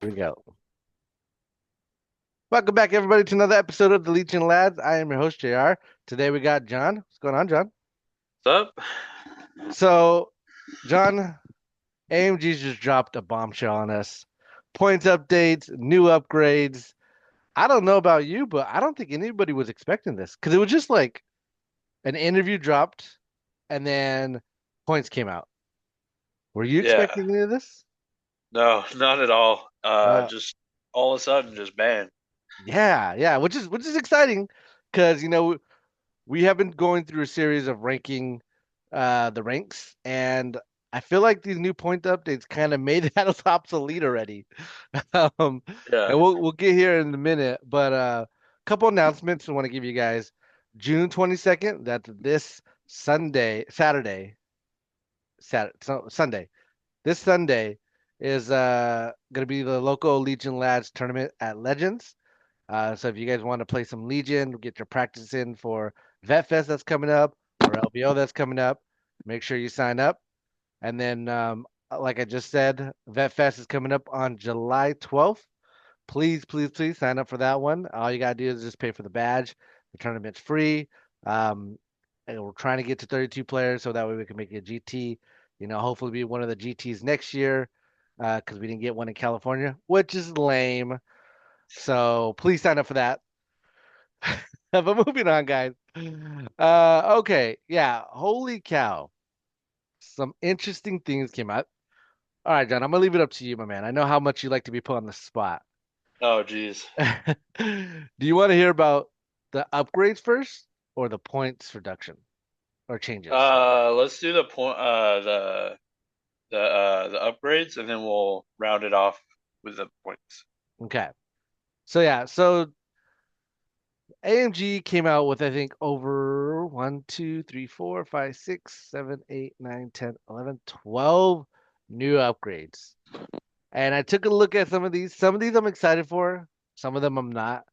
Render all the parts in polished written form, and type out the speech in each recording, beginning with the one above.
Here we go. Welcome back, everybody, to another episode of the Legion Lads. I am your host, JR. Today we got John. What's going on, John? What's up? So, John, AMG's just dropped a bombshell on us. Points updates, new upgrades. I don't know about you, but I don't think anybody was expecting this because it was just like an interview dropped and then points came out. Were you Yeah, expecting any of this? no, not at all. Uh, Just all of a sudden, just banned. yeah, which is exciting because we have been going through a series of ranking the ranks, and I feel like these new point updates kind of made that obsolete already. Um, Yeah. and we'll get here in a minute, but couple announcements I want to give you guys. June 22nd, that's this Sunday. This Sunday is gonna be the local Legion Lads tournament at Legends. So if you guys want to play some Legion, get your practice in for Vet Fest that's coming up or LBO that's coming up, make sure you sign up. And then, like I just said, Vet Fest is coming up on July 12th. Please sign up for that one. All you gotta do is just pay for the badge. The tournament's free. Um, and we're trying to get to 32 players so that way we can make it a GT. Hopefully be one of the GTs next year, because we didn't get one in California, which is lame. So please sign up for that. But moving on, guys. Okay, yeah. Holy cow. Some interesting things came out. All right, John, I'm gonna leave it up to you, my man. I know how much you like to be put on the spot. Oh, geez. Do you want to hear about the upgrades first or the points reduction or changes? Sorry. Let's do the point. The upgrades, and then we'll round it off with the points. Okay. So AMG came out with I think over 12 new upgrades. And I took a look at some of these. Some of these I'm excited for, some of them I'm not.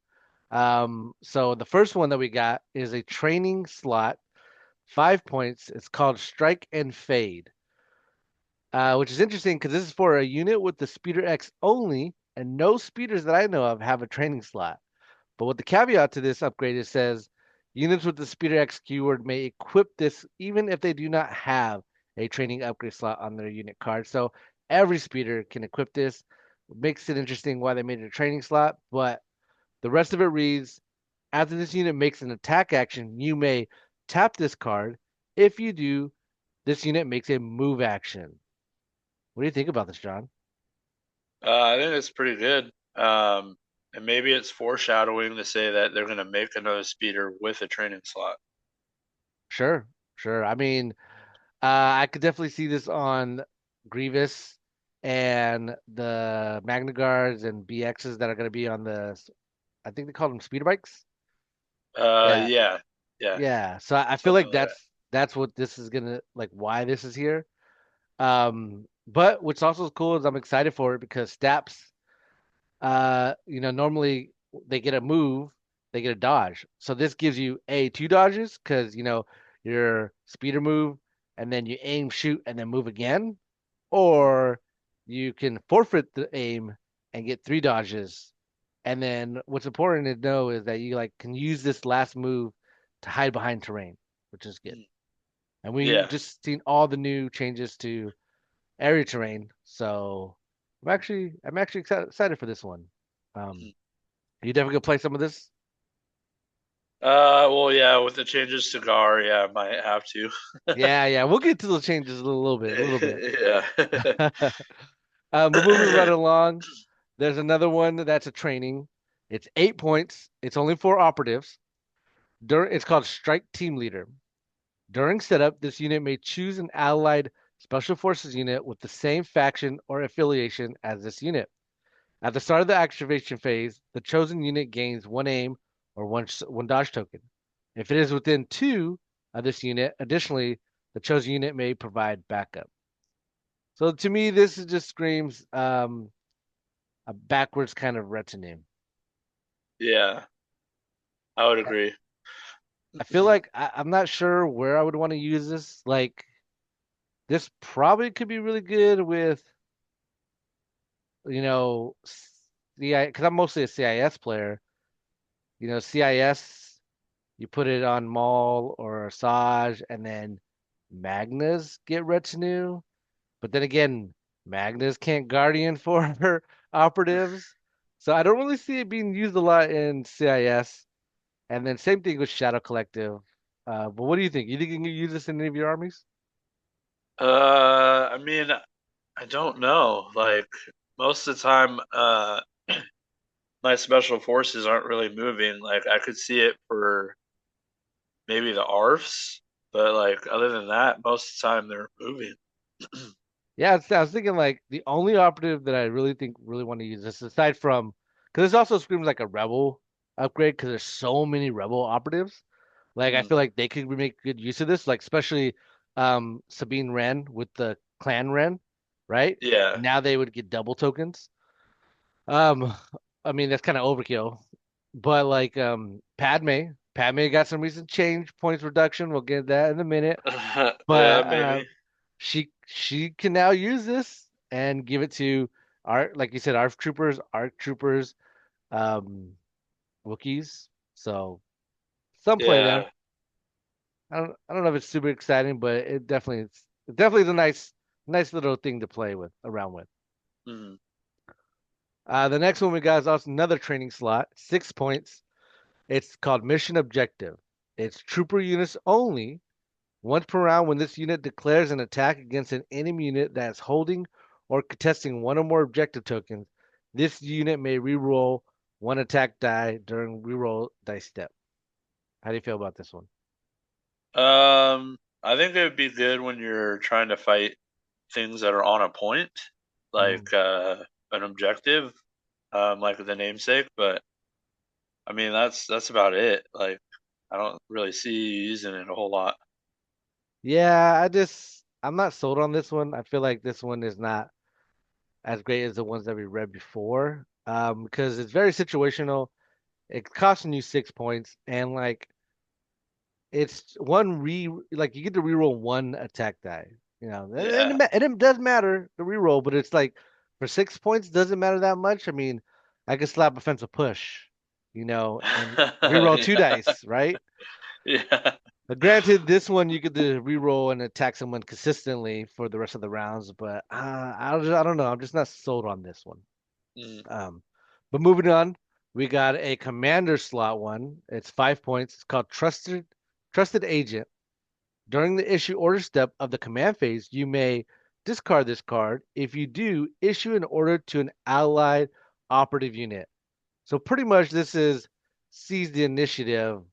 So the first one that we got is a training slot, 5 points. It's called Strike and Fade, which is interesting because this is for a unit with the Speeder X only, and no speeders that I know of have a training slot. But with the caveat to this upgrade, it says units with the Speeder X keyword may equip this even if they do not have a training upgrade slot on their unit card. So every speeder can equip this. Makes it interesting why they made it a training slot, but the rest of it reads after this unit makes an attack action, you may tap this card. If you do, this unit makes a move action. What do you think about this, John? I think it's pretty good. And maybe it's foreshadowing to say that they're gonna make another speeder with a training slot. Sure, sure. I mean, I could definitely see this on Grievous and the Magna Guards and BXs that are going to be on I think they call them speeder bikes. Yeah, Yeah, yeah, yeah. So I feel something like like that. that's what this is gonna like. Why this is here. But what's also cool is I'm excited for it because Staps, normally they get a move, they get a dodge. So this gives you two dodges because your speeder move, and then you aim, shoot, and then move again, or you can forfeit the aim and get three dodges. And then what's important to know is that you like can use this last move to hide behind terrain, which is good. Mm. And we Yeah. just seen all the new changes to area terrain, so I'm actually excited for this one. Um, you definitely gonna play some of this? Well, yeah, with the changes to Gar, yeah, I might have to. Yeah, we'll get to those changes a little bit. Yeah. But moving right along, there's another one that's a training. It's 8 points. It's only for operatives. It's called Strike Team Leader. During setup, this unit may choose an allied special forces unit with the same faction or affiliation as this unit. At the start of the activation phase, the chosen unit gains one aim or one dodge token. If it is within two of this unit, additionally, the chosen unit may provide backup. So to me, just screams a backwards kind of retinue. Yeah, I would I agree. I feel like I'm not sure where I would want to use this. Like this probably could be really good with you know, CI, because I'm mostly a CIS player. CIS, you put it on Maul or Asajj, and then Magnas get retinue. But then again, Magnas can't Guardian for her operatives. So I don't really see it being used a lot in CIS. And then same thing with Shadow Collective. But what do you think? You think you can use this in any of your armies? I mean, I don't know. Like most of the time, my special forces aren't really moving. Like I could see it for maybe the ARFs, but like other than that, most of the time they're moving. Yeah, I was thinking like the only operative that I really think really want to use this, aside from, because this also screams like a rebel upgrade, because there's so many rebel operatives. Like I Mm, feel like they could make good use of this, like especially Sabine Wren with the Clan Wren, right? yeah. Now they would get double tokens. Um, I mean that's kind of overkill, but like Padme got some recent change points reduction. We'll get that in a minute. Yeah, But maybe. she can now use this and give it to our, like you said, ARC troopers, um, Wookiees. So some play there. Yeah. I don't know if it's super exciting, but it definitely is a nice little thing to play with around with. Mm. The next one we got is also another training slot, 6 points. It's called Mission Objective. It's trooper units only. Once per round, when this unit declares an attack against an enemy unit that is holding or contesting one or more objective tokens, this unit may reroll one attack die during reroll dice step. How do you feel about this one? I think it would be good when you're trying to fight things that are on a point, Mhm. like an objective, like the namesake. But I mean, that's about it. Like, I don't really see you using it a whole lot. Yeah, I'm not sold on this one. I feel like this one is not as great as the ones that we read before. Because it's very situational. It's costing you 6 points, and like it's one like you get to reroll one attack die. Yeah. And it does matter the reroll, but it's like for 6 points doesn't matter that much. I mean, I could slap offensive push, and reroll two Yeah. dice, right? Yeah. But granted, this one you get to reroll and attack someone consistently for the rest of the rounds, but I don't know. I'm just not sold on this one. Mm. Um, but moving on, we got a commander slot one. It's 5 points. It's called Trusted Agent. During the issue order step of the command phase, you may discard this card. If you do, issue an order to an allied operative unit. So pretty much this is seize the initiative,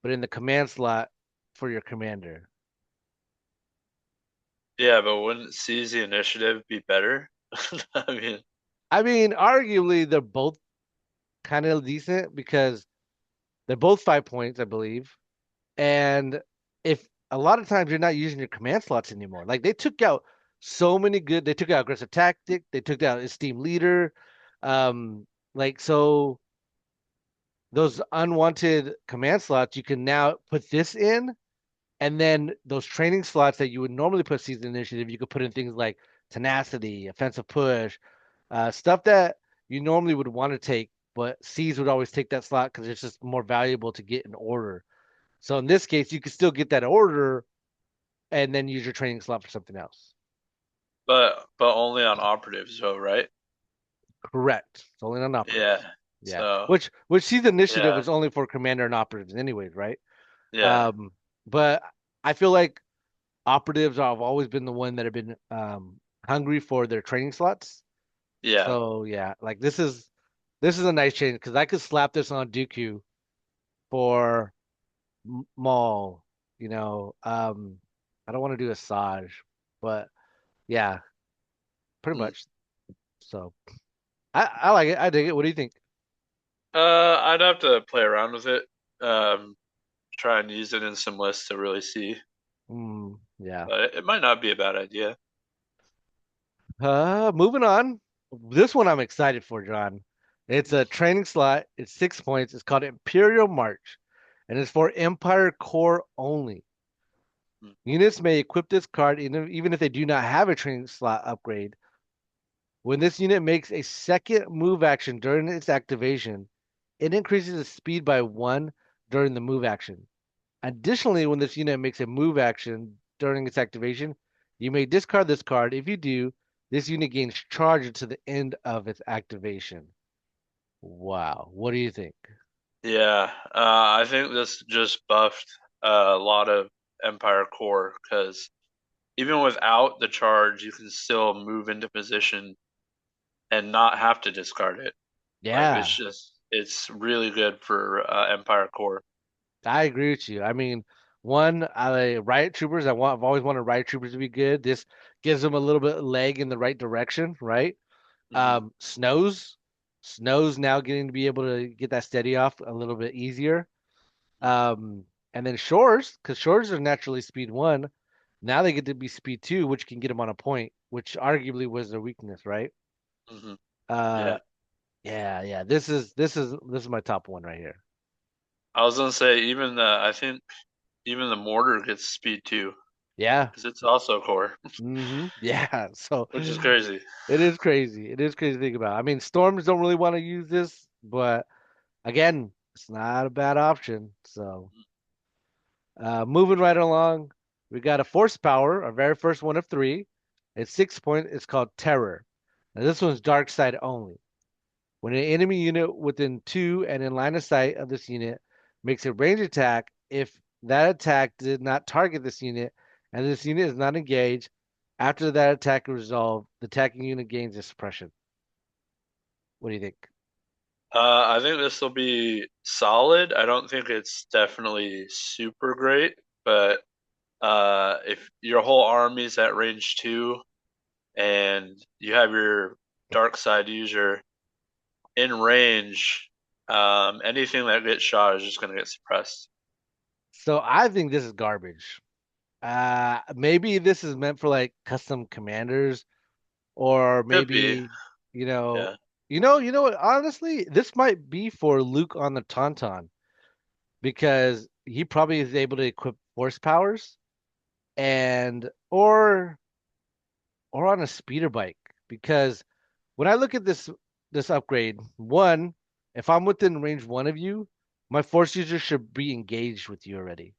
but in the command slot for your commander. Yeah, but wouldn't seize the initiative be better? I mean, I mean, arguably they're both kind of decent because they're both 5 points, I believe. And if a lot of times you're not using your command slots anymore, like they took out they took out aggressive tactic, they took out esteemed leader, like so those unwanted command slots you can now put this in, and then those training slots that you would normally put season initiative, you could put in things like tenacity, offensive push, stuff that you normally would want to take, but C's would always take that slot because it's just more valuable to get an order. So in this case, you could still get that order and then use your training slot for something else. but only on operatives though, right? Correct. It's only on Yeah. operatives. Yeah. So, Which season initiative yeah. is only for commander and operatives anyways, right? Yeah. Um, but I feel like operatives have always been the one that have been hungry for their training slots. Yeah. So yeah, like this is a nice change because I could slap this on Dooku for Maul. You know, I don't want to do a Saj, but yeah, pretty Mm. much. So I like it. I dig it. What do you think? I'd have to play around with it. Um, Try and use it in some lists to really see. Yeah. But it might not be a bad idea. Moving on. This one I'm excited for, John. It's a training slot. It's 6 points. It's called Imperial March, and it's for Empire Core only. Mm. Units may equip this card even if they do not have a training slot upgrade. When this unit makes a second move action during its activation, it increases its speed by 1 during the move action. Additionally, when this unit makes a move action during its activation, you may discard this card. If you do, this unit gains charge until the end of its activation. Wow. What do you think? Yeah, I think this just buffed a lot of Empire Core because even without the charge, you can still move into position and not have to discard it. Like Yeah, it's really good for Empire Core. I agree with you. I mean, one, I riot troopers. I've always wanted riot troopers to be good. This gives them a little bit of leg in the right direction, right? Hmm. Snows, Snows now getting to be able to get that steady off a little bit easier. Um, and then shores, because shores are naturally speed 1. Now they get to be speed 2, which can get them on a point, which arguably was their weakness, right? Hmm. Uh, Yeah, yeah. This is my top one right here. I was gonna say even the I think even the mortar gets speed too Yeah. because it's also core, Yeah. So which is crazy. it is crazy. It is crazy to think about. I mean, storms don't really want to use this, but again, it's not a bad option. So moving right along, we got a force power, our very first one of 3. It's 6 point. It's called Terror. Now this one's dark side only. When an enemy unit within 2 and in line of sight of this unit makes a range attack, if that attack did not target this unit and this unit is not engaged, after that attack is resolved, the attacking unit gains a suppression. What do you think? I think this will be solid. I don't think it's definitely super great, but if your whole army's at range 2 and you have your dark side user in range, anything that gets shot is just going to get suppressed. So I think this is garbage. Maybe this is meant for like custom commanders, or Could be, maybe, you know, yeah, you know what? Honestly, this might be for Luke on the Tauntaun because he probably is able to equip force powers and or on a speeder bike. Because when I look at this upgrade, one, if I'm within range 1 of you, my force user should be engaged with you already.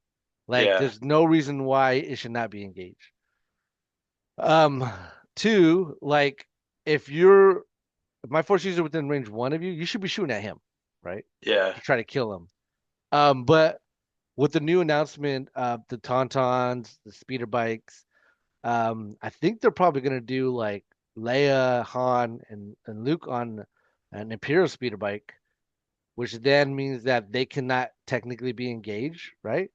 Like, yeah, there's no reason why it should not be engaged. Um, two, like, if you're if my force user within range 1 of you, you should be shooting at him, right? yeah, To try to kill him. But with the new announcement of the Tauntauns, the speeder bikes, I think they're probably gonna do like Leia, Han, and Luke on an Imperial speeder bike, which then means that they cannot technically be engaged, right?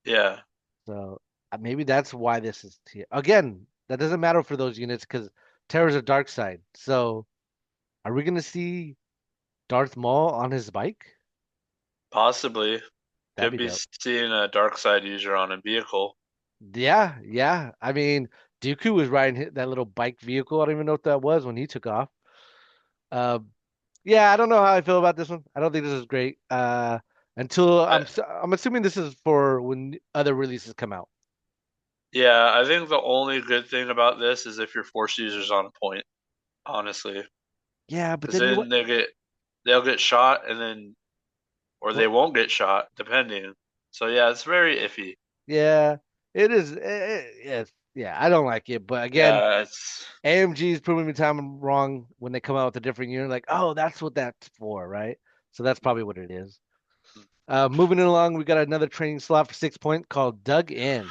yeah. So maybe that's why this is here. Again, that doesn't matter for those units because Terror's a dark side. So are we gonna see Darth Maul on his bike? Possibly That'd could be be dope. seeing a dark side user on a vehicle. Yeah. I mean, Dooku was riding that little bike vehicle. I don't even know what that was when he took off. Um, yeah, I don't know how I feel about this one. I don't think this is great. Until I, I'm assuming this is for when other releases come out. yeah, I think the only good thing about this is if your force user's on point, honestly, Yeah, but because then you then they'll get shot and then or they what? won't get shot depending. So yeah, it's very iffy. Yeah, it is. Yes, yeah, I don't like it. But again, Yeah, it's AMG is proving me time I'm wrong when they come out with a different unit. Like, oh, that's what that's for, right? So that's probably what it is. Moving it along, we got another training slot for 6 point called Dug In.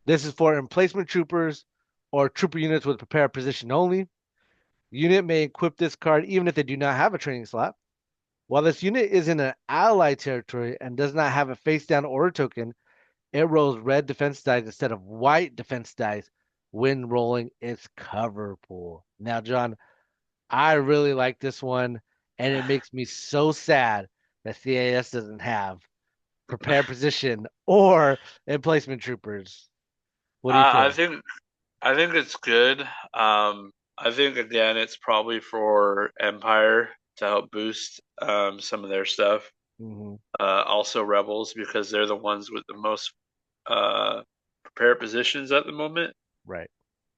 This is for emplacement troopers or trooper units with prepared position only. Unit may equip this card even if they do not have a training slot. While this unit is in an ally territory and does not have a face down order token, it rolls red defense dice instead of white defense dice when rolling its cover pool. Now, John, I really like this one, and it makes me so sad that CAS doesn't have prepared position or emplacement troopers. What do you I say? think it's good. I think again it's probably for Empire to help boost some of their stuff. Hmm. Also Rebels because they're the ones with the most prepared positions at the moment. Right.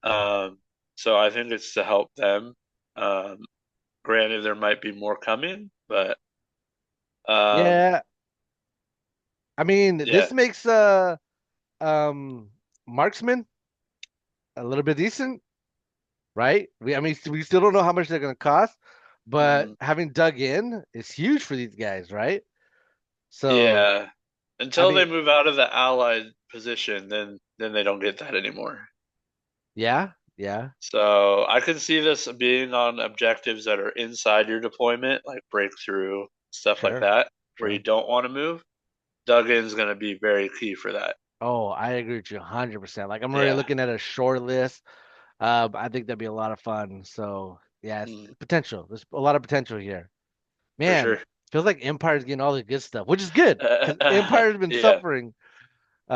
Um, so I think it's to help them. Um, Granted, there might be more coming, but um, Yeah, I mean, yeah, this makes um marksman a little bit decent, right? I mean, we still don't know how much they're gonna cost, but mhm, having dug in is huge for these guys, right? So, yeah. I Until they mean, move out of the allied position, then they don't get that anymore. yeah, yeah, So I could see this being on objectives that are inside your deployment, like breakthrough, stuff like sure, that, where you sure. don't want to move. Duggan's going to be very key for that. Oh, I agree with you 100%. Like I'm already Yeah. looking at a short list. I think that'd be a lot of fun. So, yeah, it's Mm, potential. There's a lot of potential here. for Man, sure. feels like Empire's getting all the good stuff, which is good because Empire's been Yeah. suffering.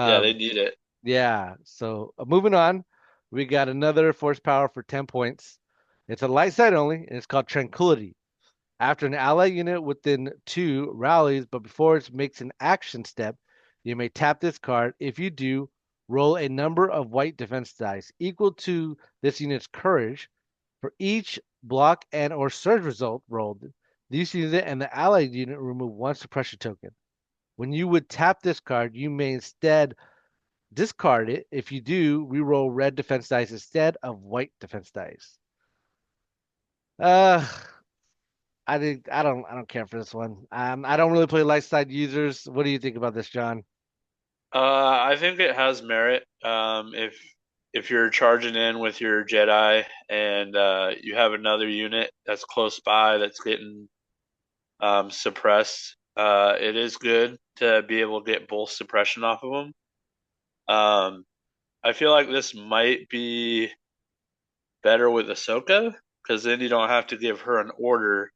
Yeah, they Um, need it. yeah. So moving on, we got another force power for 10 points. It's a light side only, and it's called Tranquility. After an ally unit within two rallies, but before it makes an action step, you may tap this card. If you do, roll a number of white defense dice equal to this unit's courage. For each block and or surge result rolled, this unit and the allied unit remove one suppression token. When you would tap this card, you may instead discard it. If you do, reroll red defense dice instead of white defense dice. Uh, I don't care for this one. I don't really play light side users. What do you think about this, John? I think it has merit. If you're charging in with your Jedi and you have another unit that's close by that's getting suppressed, it is good to be able to get both suppression off of them. Um, I feel like this might be better with Ahsoka because then you don't have to give her an order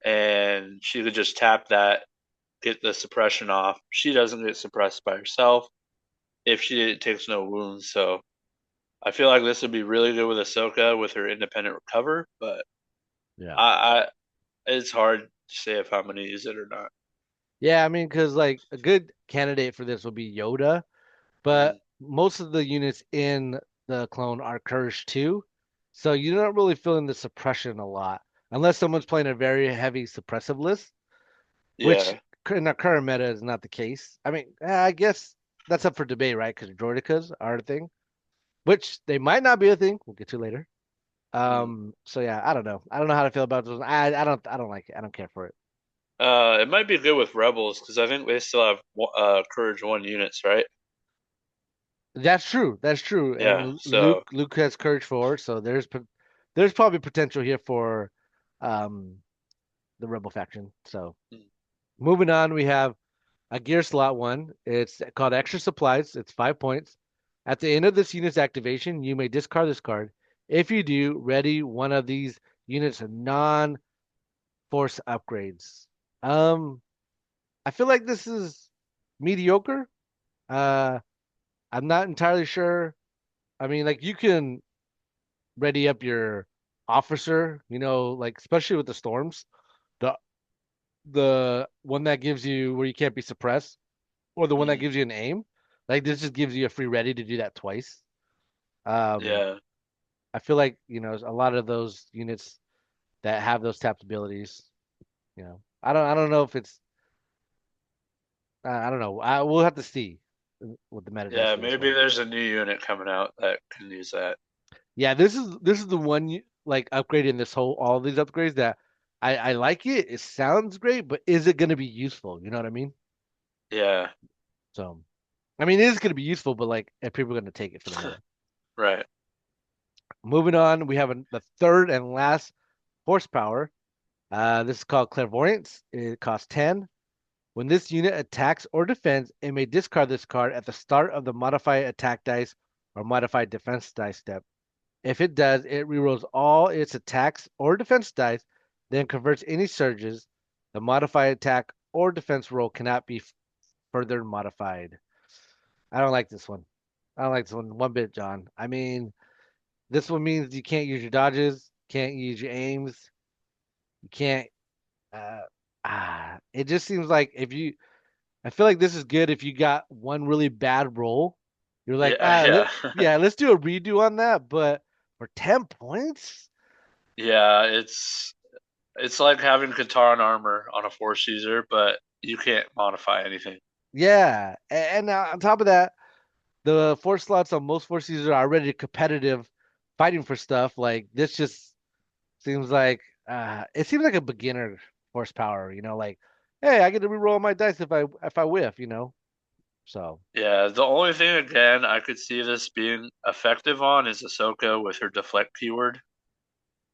and she could just tap that, get the suppression off. She doesn't get suppressed by herself. If she takes no wounds, so I feel like this would be really good with Ahsoka with her independent recover, but Yeah. I it's hard to say if I'm gonna use it or not. Yeah, I mean, because like a good candidate for this would be Yoda, but Mm, most of the units in the clone are Courage too, so you're not really feeling the suppression a lot, unless someone's playing a very heavy suppressive list, which yeah, in our current meta is not the case. I mean, I guess that's up for debate, right? Because Droidekas are a thing, which they might not be a thing. We'll get to later. mm. So yeah, I don't know. I don't know how to feel about those. I don't like it. I don't care for it. It might be good with Rebels because I think they still have Courage One units, right? That's true. That's true. Yeah, And so Luke has Courage 4, so there's probably potential here for um the Rebel faction. So mm, moving on, we have a gear slot one. It's called Extra Supplies. It's 5 points. At the end of this unit's activation, you may discard this card. If you do, ready one of these units non-force upgrades. Um, I feel like this is mediocre. Uh, I'm not entirely sure. I mean, like you can ready up your officer, like especially with the storms, the the one that gives you where you can't be suppressed, or the one that mm, gives you an aim. Like this just gives you a free ready to do that twice. Um, yeah, I feel like, a lot of those units that have those tapped abilities, I don't know if it's I don't know. We'll have to see what the meta does yeah. for this Maybe one. there's a new unit coming out that can use that. Yeah, this is the one like upgrade in this whole all these upgrades that I like it. It sounds great, but is it going to be useful? You know what I mean? Yeah, So, I mean, it is going to be useful, but like, if people are going to take it for the meta. right. Moving on, we have the third and last horsepower. This is called Clairvoyance. It costs 10. When this unit attacks or defends, it may discard this card at the start of the modified attack dice or modified defense dice step. If it does, it rerolls all its attacks or defense dice, then converts any surges. The modified attack or defense roll cannot be further modified. I don't like this one. I don't like this one bit, John. I mean, this one means you can't use your dodges, can't use your aims, you can't. Uh, it just seems like I feel like this is good if you got one really bad roll. You're like, Yeah, yeah. yeah, let's do a redo on that. But for 10 points, Yeah, it's like having Kataran armor on a force user, but you can't modify anything. Yeah, and on top of that, the force slots on most force users are already competitive, fighting for stuff. Like this just seems like it seems like a beginner horsepower. Like hey, I get to reroll my dice if I whiff. So Yeah, the only thing again I could see this being effective on is Ahsoka with her deflect keyword.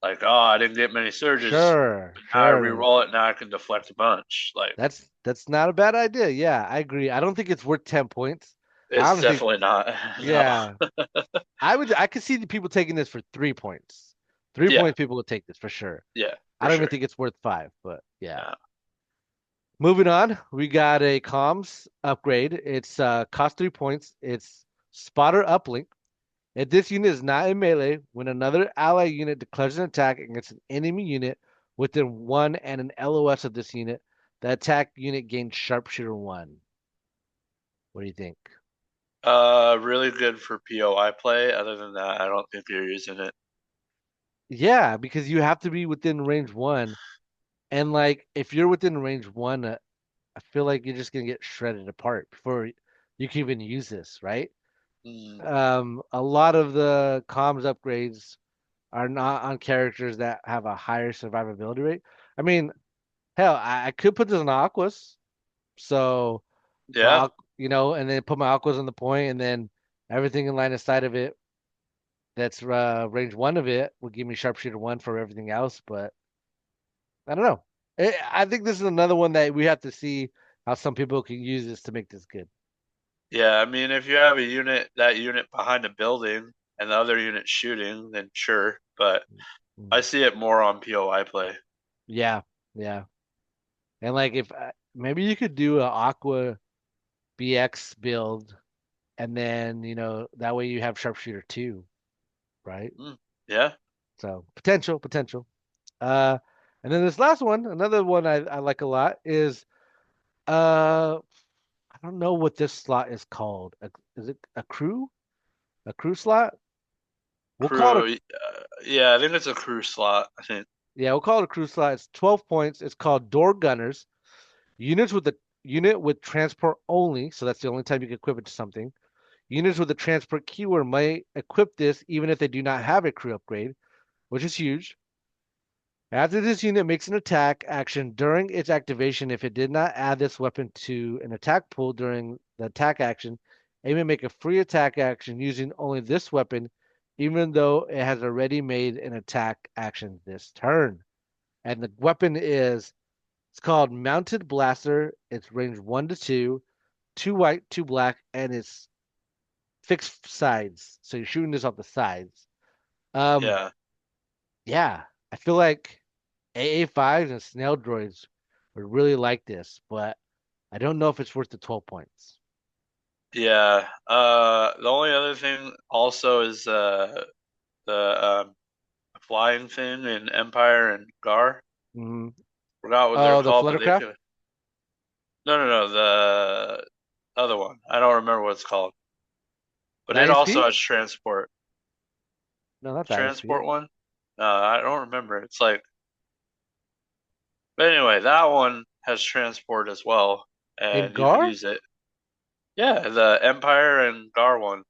Like, oh, I didn't get many surges, sure, but now I sure. reroll it. Now I can deflect a bunch. Like, That's not a bad idea. Yeah, I agree. I don't think it's worth 10 points. I it's honestly, definitely not. No. yeah, I could see the people taking this for 3 points. Three Yeah, points people would take this for sure. yeah, I for don't even sure. think it's worth five, but yeah. No. Moving on, we got a comms upgrade. It's cost 3 points. It's spotter uplink. If this unit is not in melee, when another ally unit declares an attack against an enemy unit within one and an LOS of this unit, the attack unit gains sharpshooter one. What do you think? Really good for POI play. Other than that, I don't think you're using it. Yeah, because you have to be within range one, and like if you're within range one, I feel like you're just gonna get shredded apart before you can even use this, right? Mm, A lot of the comms upgrades are not on characters that have a higher survivability rate. I mean, hell, I could put this on Aquas, so yeah, and then put my Aquas on the point, and then everything in line of sight of it that's range one of it will give me sharpshooter one for everything else. But I don't know. I think this is another one that we have to see how some people can use this to make this good. yeah. I mean, if you have a unit, that unit behind a building, and the other unit shooting, then sure. But Mm. I see it more on POI play. Yeah, yeah. And like if maybe you could do a Aqua BX build, and then that way you have sharpshooter two, right? Mm, yeah, So potential. Uh, and then this last one, another one I like a lot is I don't know what this slot is called. Is it a crew? A crew slot? We'll call it a crew. Yeah, I think it's a crew slot. I think. yeah, we'll call it a crew slot. It's 12 points. It's called door gunners. Units with the unit with transport only, so that's the only time you can equip it to something. Units with the transport keyword might equip this even if they do not have a crew upgrade, which is huge. After this unit makes an attack action during its activation, if it did not add this weapon to an attack pool during the attack action, it may make a free attack action using only this weapon, even though it has already made an attack action this turn. And the weapon is it's called Mounted Blaster. It's range 1 to 2, two white, two black, and it's fixed sides. So you're shooting this off the sides. Um, Yeah, yeah, I feel like AA5s and snail droids would really like this, but I don't know if it's worth the 12 points. yeah. The only other thing also is the flying thing in Empire and Gar. Hmm. Forgot what they're Oh, the called, but they Fluttercraft? could. No, no, no. The other one. I don't remember what it's called, but The it also ISP? has transport. No, not The the ISP. transport one. No, I don't remember. It's like, but anyway, that one has transport as well, In and you could Gar? use it. Yeah, the Empire and Gar one,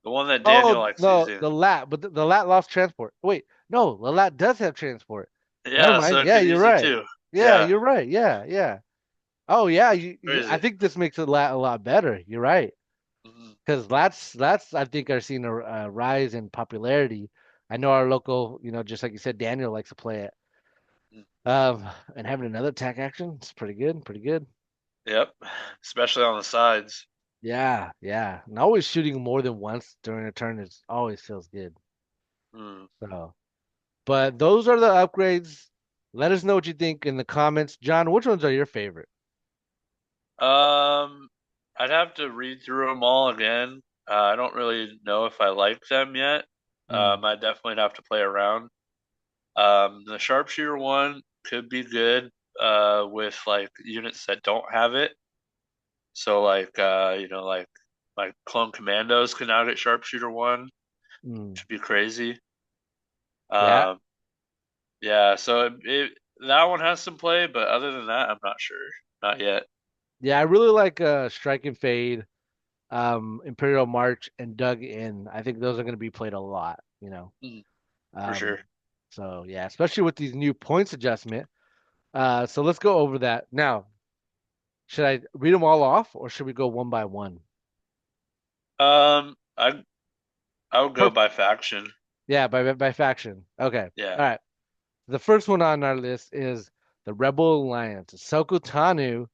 the one that Daniel Oh, likes no, using. the LAT, but the LAT lost transport. Wait, no, the LAT does have transport. Never Yeah, so mind. it Yeah, could you're use it right. too. Yeah, Yeah, you're right. Yeah, yeah. Oh, yeah. I crazy. think this makes the LAT a lot better. You're right. Mhm. Because LATs, I think, are seeing a rise in popularity. I know our local, just like you said, Daniel likes to play it. Mm. And having another attack action, it's pretty good, pretty good. Yep, especially on the sides. Yeah, yeah. And always shooting more than once during a turn is always feels good. Mm. So, but those are the upgrades. Let us know what you think in the comments. John, which ones are your favorite? Um, I'd have to read through them all again. I don't really know if I like them yet. Mm, I definitely have to play around. The sharpshooter one could be good with like units that don't have it. So like like clone commandos can now get sharpshooter one, mm. which would be crazy. Yeah, Um, yeah, so that one has some play, but other than that, I'm not sure. Not yet. yeah, I really like Strike and Fade, Imperial March, and Dug In. I think those are going to be played a lot, you know. Mm, for Um, sure. so yeah, especially with these new points adjustment. So let's go over that now. Should I read them all off, or should we go one by one? Um, I I would go Perfect. by faction. Yeah, by faction. Okay. Yeah. All right. The first one on our list is the Rebel Alliance. Ahsoka Tano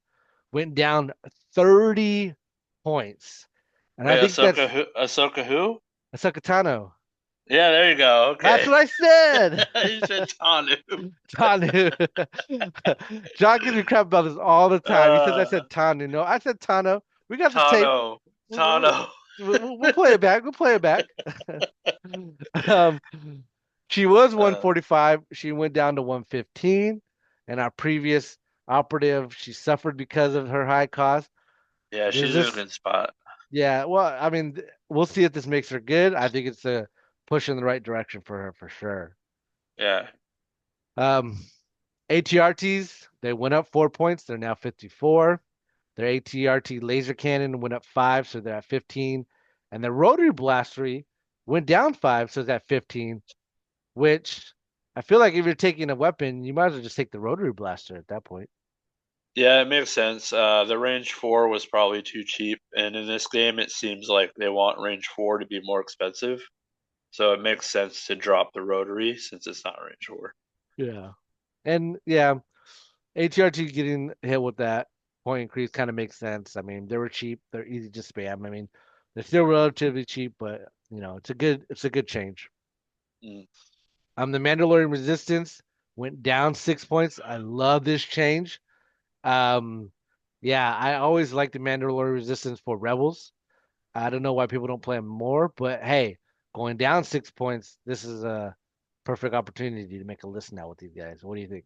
went down 30 points. And I Wait, think Ahsoka that's who? Ahsoka who? Ahsoka Tano. Yeah, there you go. That's Okay. what I said. You said Tanu. Tanu. John gives me crap about this all the time. He says I Uh, said Tanu. No, I said Tano. We got the tape. Tano. We'll, we'll, Tano. we'll play it back. We'll play it back. Um, she was Uh, 145. She went down to 115. And our previous operative, she suffered because of her high cost. yeah, Does she's in a this? good spot. Yeah. Well, I mean, we'll see if this makes her good. I think it's a push in the right direction for her for sure. Yeah. Um, ATRTs, they went up 4 points. They're now 54. Their ATRT laser cannon went up five, so they're at 15. And the rotary blastery went down five, so it's at 15, which I feel like if you're taking a weapon, you might as well just take the rotary blaster at that point. Yeah, it makes sense. The range 4 was probably too cheap, and in this game, it seems like they want range 4 to be more expensive. So it makes sense to drop the rotary since it's not range 4. Yeah. And yeah, ATRT getting hit with that point increase kind of makes sense. I mean, they were cheap, they're easy to spam. I mean, they're still relatively cheap, but it's a good change. Mm. The Mandalorian Resistance went down 6 points. I love this change. Um, yeah, I always like the Mandalorian Resistance for Rebels. I don't know why people don't play them more, but hey, going down 6 points, this is a perfect opportunity to make a list now with these guys. What do you think?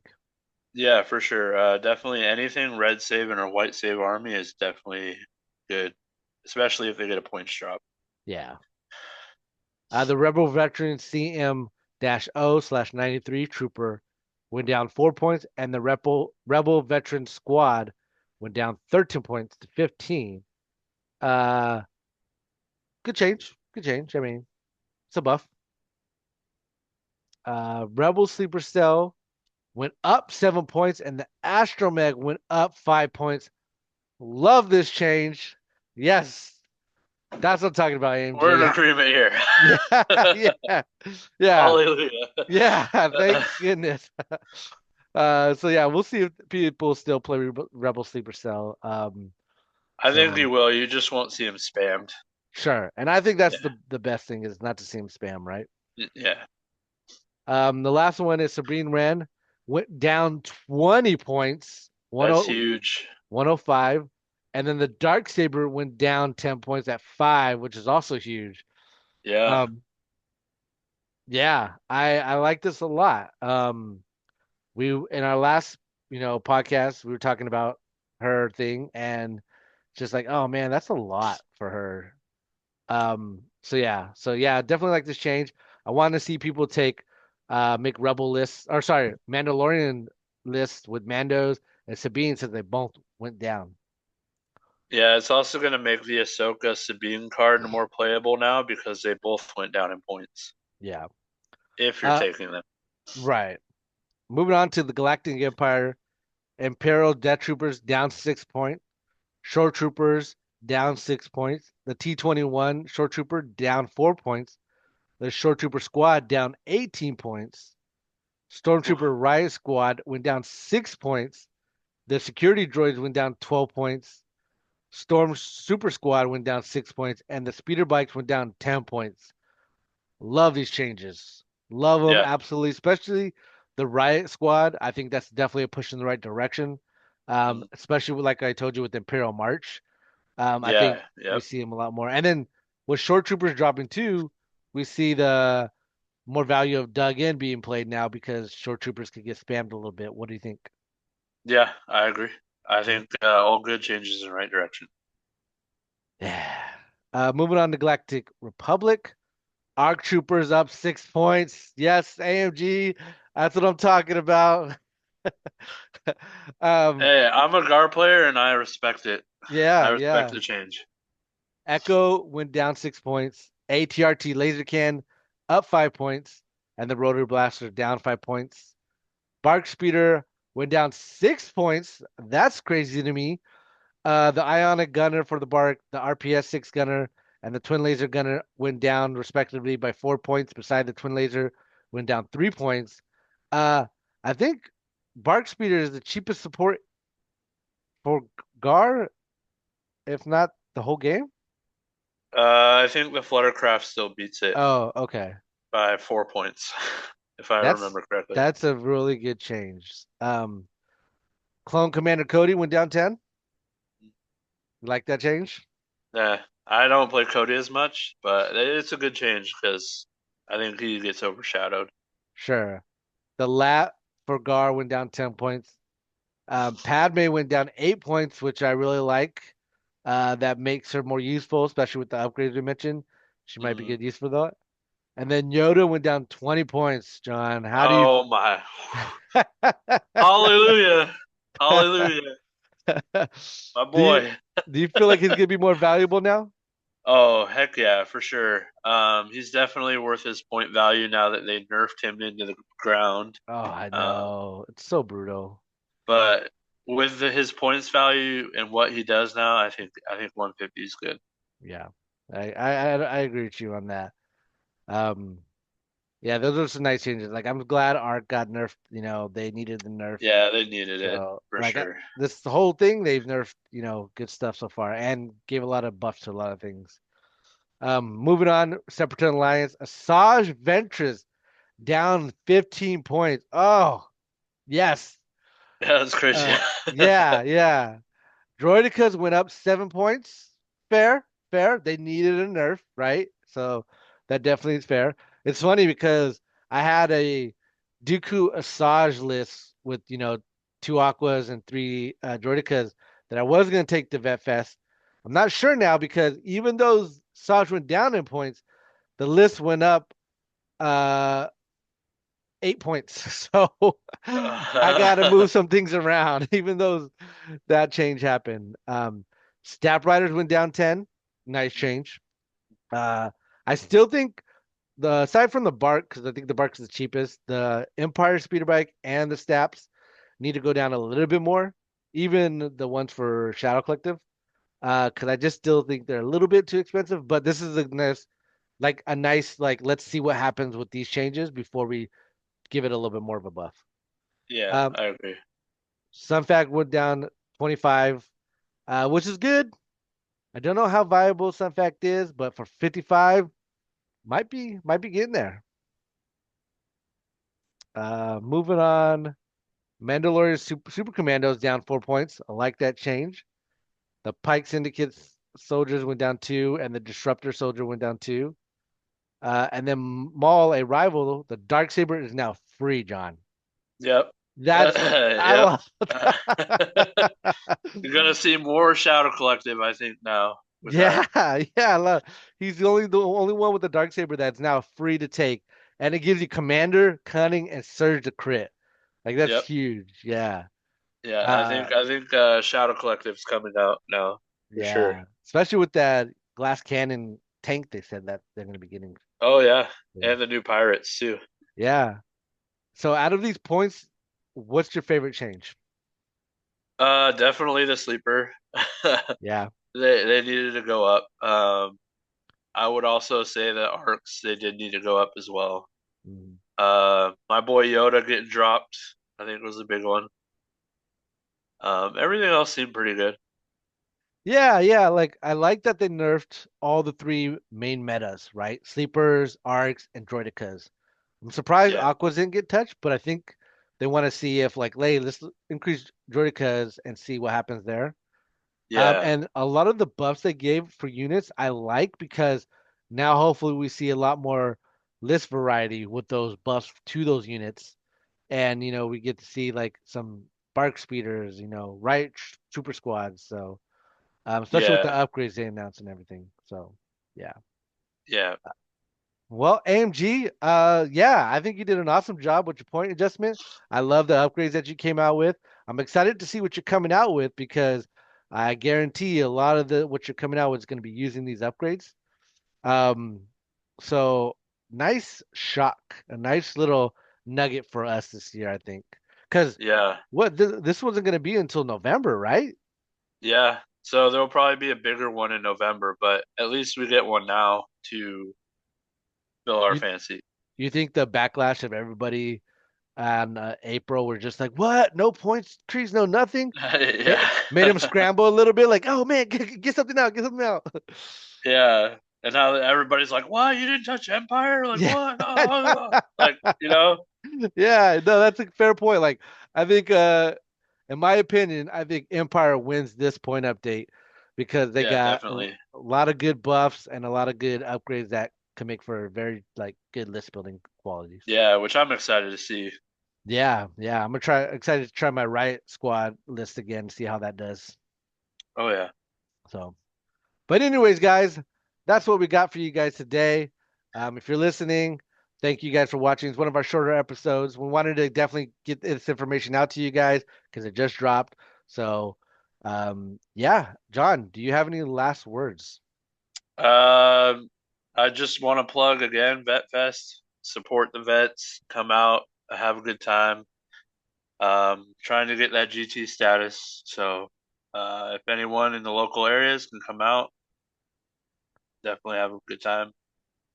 Yeah, for sure. Definitely anything red save or white save army is definitely good, especially if they get a points drop. Yeah. The Rebel Veteran CM-O/93 Trooper went down 4 points, and the Rebel Veteran Squad went down 13 points to 15. Uh, Good change. Good change. I mean, it's a buff. Rebel Sleeper Cell went up 7 points, and the Astromech went up 5 points. Love this change. Yes, that's what I'm talking about, We're in AMG. agreement here. Yeah, yeah, yeah, Hallelujah. yeah. Thank goodness. So yeah, we'll see if people still play Rebel Sleeper Cell. I think So you will. You just won't see him spammed. sure, and I think that's Yeah. the best thing is not to see him spam, right? Yeah. The last one is Sabrine Wren went down 20 points, That's 10 huge. 105. And then the Dark Saber went down 10 points at 5, which is also huge. Yeah. Um, yeah, I like this a lot. We in our last, podcast, we were talking about her thing and just like, oh man, that's a lot for her. So yeah, definitely like this change. I want to see people make Rebel lists or sorry, Mandalorian lists with Mandos and Sabine since they both went down. Yeah, it's also going to make the Ahsoka Sabine card more playable now because they both went down in points. Yeah. If you're Uh, taking them. right. Moving on to the Galactic Empire, Imperial Death Troopers down 6 points, Shore Troopers down 6 points, the T-21 Shore Trooper down 4 points, the Shore Trooper Squad down 18 points, Oof. Stormtrooper Riot Squad went down 6 points. The security droids went down 12 points. Storm Super Squad went down 6 points, and the speeder bikes went down 10 points. Love these changes. Love them Yeah. absolutely, especially the Riot Squad. I think that's definitely a push in the right direction. Mm. Especially like I told you with Imperial March. I think Yeah. we Yep. see them a lot more. And then with Short Troopers dropping too, we see the more value of Dug In being played now because Short Troopers could get spammed a little bit. What do you think? Yeah, I agree. I think all good changes in the right direction. Yeah. Moving on to Galactic Republic. Arc Troopers up 6 points. Yes, AMG. That's what I'm talking about. um, Hey, I'm a Gar player and I respect it. I yeah, respect yeah. the change. Echo went down 6 points. ATRT Laser Can up 5 points, and the Rotor Blaster down 5 points. Bark Speeder went down 6 points. That's crazy to me. The Ionic Gunner for the Bark, the RPS 6 Gunner, and the Twin Laser Gunner went down respectively by 4 points. Beside the Twin Laser went down 3 points. Uh, I think Bark Speeder is the cheapest support for Gar, if not the whole game. I think the Fluttercraft still beats it Oh, okay. by 4 points, if I That's remember correctly. that's a really good change. Clone Commander Cody went down 10. You like that change? Yeah, I don't play Cody as much, but it's a good change because I think he gets overshadowed. Sure. The Lat for Gar went down 10 points. Padme went down 8 points, which I really like. That makes her more useful, especially with the upgrades we mentioned. She might be Mm. good use for that. And then Yoda went down 20 points, John. How do you Oh my. Hallelujah. Hallelujah. My do you boy. do you feel like he's gonna be more valuable now? Oh, heck yeah, for sure. He's definitely worth his point value now that they nerfed him into the ground. Oh, I Um, know. It's so brutal. but with his points value and what he does now, I think 150 is good. Yeah. I agree with you on that. Um, yeah, those are some nice changes. Like I'm glad Arc got nerfed, they needed the nerf. Yeah, they needed it So for like sure. this whole thing, they've nerfed, good stuff so far and gave a lot of buffs to a lot of things. Moving on, Separate Alliance, Asajj Ventress down 15 points. Oh, yes. Yeah, that's crazy. Yeah, yeah. Droidicas went up 7 points. Fair, fair. They needed a nerf, right? So that definitely is fair. It's funny because I had a Dooku Asajj list with, two Aquas and three Droidicas that I was going to take to Vet Fest. I'm not sure now because even though Asajj went down in points, the list went up uh 8 points. So I got to move some things around, even though that change happened. Staff Riders went down 10. Nice change. Uh, I still think aside from the Bark, because I think the Bark is the cheapest, the Empire Speeder Bike and the Staps need to go down a little bit more, even the ones for Shadow Collective. Because I just still think they're a little bit too expensive. But this is a nice, like, let's see what happens with these changes before we give it a little bit more of a buff. Yeah, Um, I agree. Sunfact went down 25, which is good. I don't know how viable Sunfact is, but for 55, might be getting there. Moving on, Mandalorian Super Commandos down 4 points. I like that change. The Pike Syndicate soldiers went down two, and the Disruptor soldier went down two. And then Maul, a rival, the Dark Saber is now free, John. Yep. I Yep. love that. You're gonna see more Shadow Collective, I think, now with Yeah, that. yeah, I love. He's the only one with the dark saber that's now free to take, and it gives you commander, cunning, and surge to crit. Like that's Yep. huge. Yeah. Yeah, I Uh, think I think Shadow Collective's coming out now for sure. yeah. Especially with that glass cannon tank, they said that they're gonna be getting. Oh yeah, Yeah. and the new Pirates too. Yeah. So out of these points, what's your favorite change? Definitely the sleeper. Yeah. They needed to go up. I would also say that arcs they did need to go up as well. Mhm. My boy Yoda getting dropped, I think was a big one. Everything else seemed pretty good. Yeah, yeah. Like I like that they nerfed all the three main metas, right? Sleepers, arcs, and droidicas. I'm surprised Yeah, Aquas didn't get touched, but I think they want to see if like, hey, let's increase Droidicas and see what happens there. yeah, And a lot of the buffs they gave for units I like because now hopefully we see a lot more list variety with those buffs to those units, and we get to see like some bark speeders, right super squads. So especially with the yeah, upgrades they announced and everything. So yeah. yeah. Well, AMG, yeah, I think you did an awesome job with your point adjustment. I love the upgrades that you came out with. I'm excited to see what you're coming out with because I guarantee a lot of the what you're coming out with is going to be using these upgrades. Um, so nice shock, a nice little nugget for us this year, I think. Because Yeah, this wasn't going to be until November, right? yeah. So there'll probably be a bigger one in November, but at least we get one now to fill our You fancy. you think the backlash of everybody on April were just like, what? No points, trees, no nothing. Yeah. Made him scramble a little bit, like, oh man, get something out, get something out. Yeah. And now everybody's like, "What? You didn't touch Empire? Like Yeah. what?" Like, you know? Yeah, no, that's a fair point. Like, I think, in my opinion, I think Empire wins this point update because they Yeah, got definitely. a lot of good buffs and a lot of good upgrades that can make for very like good list building qualities. Yeah, which I'm excited to see. Yeah, yeah, excited to try my Riot Squad list again, see how that does. Oh yeah. So. But anyways, guys, that's what we got for you guys today. If you're listening, thank you guys for watching. It's one of our shorter episodes. We wanted to definitely get this information out to you guys because it just dropped. So, yeah, John, do you have any last words? Um, I just want to plug again, Vet Fest. Support the vets. Come out, have a good time. Trying to get that GT status. So, if anyone in the local areas can come out, definitely have a good time.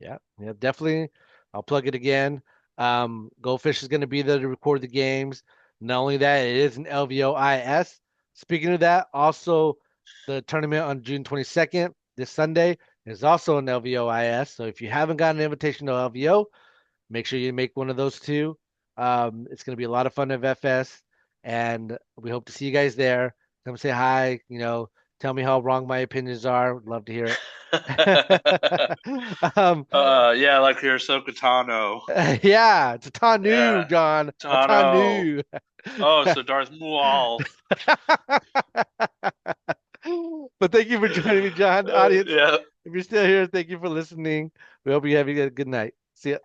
Yeah, yeah, definitely. I'll plug it again. Goldfish is going to be there to record the games. Not only that, it is an LVOIS. Speaking of that, also the tournament on June 22nd, this Sunday, is also an LVOIS. So if you haven't got an invitation to LVO, make sure you make one of those two. It's going to be a lot of fun at FS, and we hope to see you guys there. Come say hi. Tell me how wrong my opinions are. Would love to hear it. um, Yeah, like your Sokatano. yeah, it's a Tanu, Yeah, John. A Tano. Tanu. Oh, so Darth Maul. But thank you for joining me, John. Audience, Yeah. if you're still here, thank you for listening. We hope you have a good night. See ya.